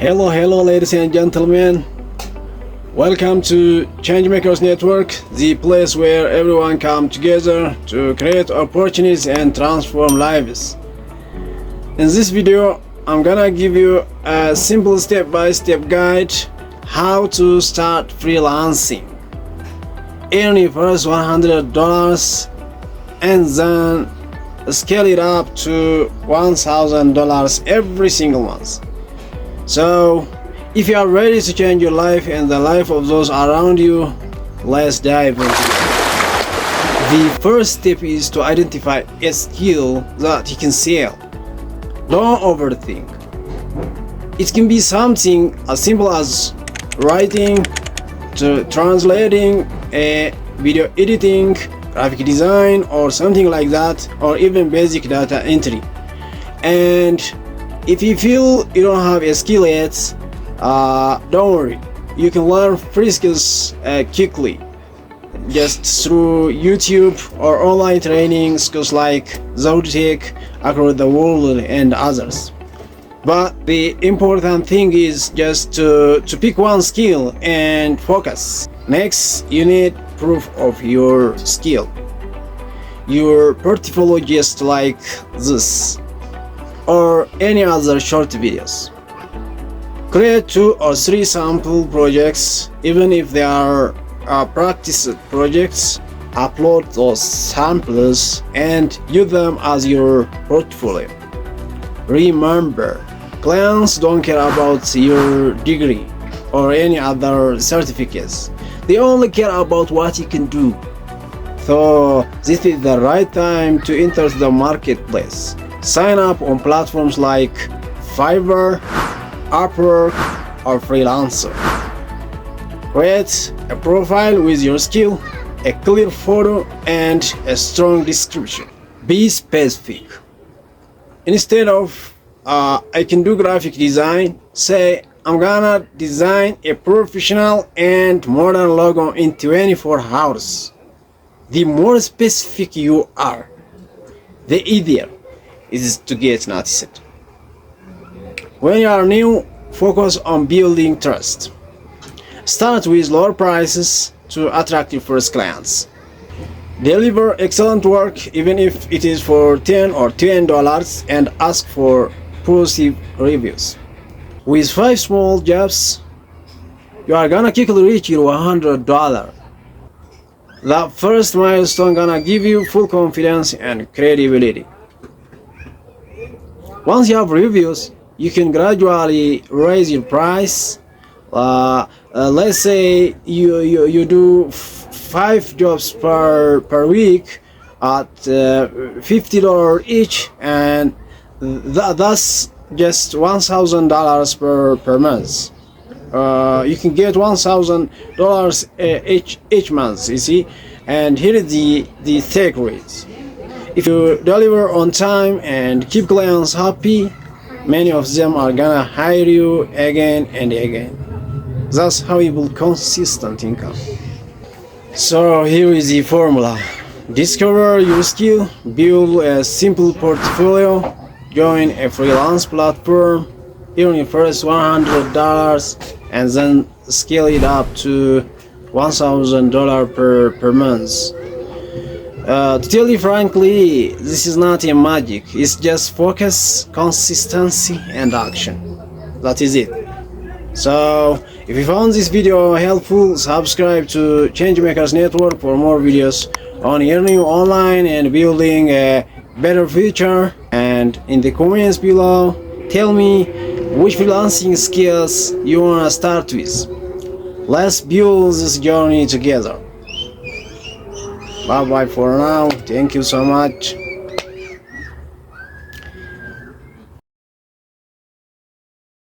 Hello ladies and gentlemen, welcome to Changemakers Network, the place where everyone comes together to create opportunities and transform lives. In this video I'm gonna give you a simple step-by-step guide how to start freelancing. Earn your first $100 and then scale it up to $1,000 every single month. So, if you are ready to change your life and the life of those around you, let's dive into it. The first step is to identify a skill that you can sell. Don't overthink. It can be something as simple as writing, to translating, video editing, graphic design, or something like that, or even basic data entry. And if you feel you don't have a skill yet, don't worry. You can learn free skills quickly, just through YouTube or online training schools like Usdt across the world and others. But the important thing is just to pick one skill and focus. Next, you need proof of your skill. Your portfolio, just like this or any other short videos. Create 2 or 3 sample projects, even if they are practice projects. Upload those samples and use them as your portfolio. Remember, clients don't care about your degree or any other certificates. They only care about what you can do. So this is the right time to enter the marketplace. Sign up on platforms like Fiverr, Upwork, or Freelancer. Create a profile with your skill, a clear photo, and a strong description. Be specific. Instead of I can do graphic design, say I'm gonna design a professional and modern logo in 24 hours. The more specific you are, the easier is to get noticed. When you are new, focus on building trust. Start with lower prices to attract your first clients. Deliver excellent work even if it is for $10 or $20 and ask for positive reviews. With 5 small jobs, you are gonna quickly reach your $100. That first milestone gonna give you full confidence and credibility. Once you have reviews, you can gradually raise your price. Let's say you do 5 jobs per week at $50 each, and that's just $1,000 per month. You can get $1,000 each month, you see. And here is the take rate. If you deliver on time and keep clients happy, many of them are gonna hire you again and again. That's how you build consistent income. So here is the formula. Discover your skill, build a simple portfolio, join a freelance platform, earn your first $100, and then scale it up to $1,000 per month. To tell you frankly, this is not a magic. It's just focus, consistency, and action. That is it. So, if you found this video helpful, subscribe to Changemakers Network for more videos on earning online and building a better future. And in the comments below, tell me which freelancing skills you wanna start with. Let's build this journey together. Bye bye for now. Thank you so much.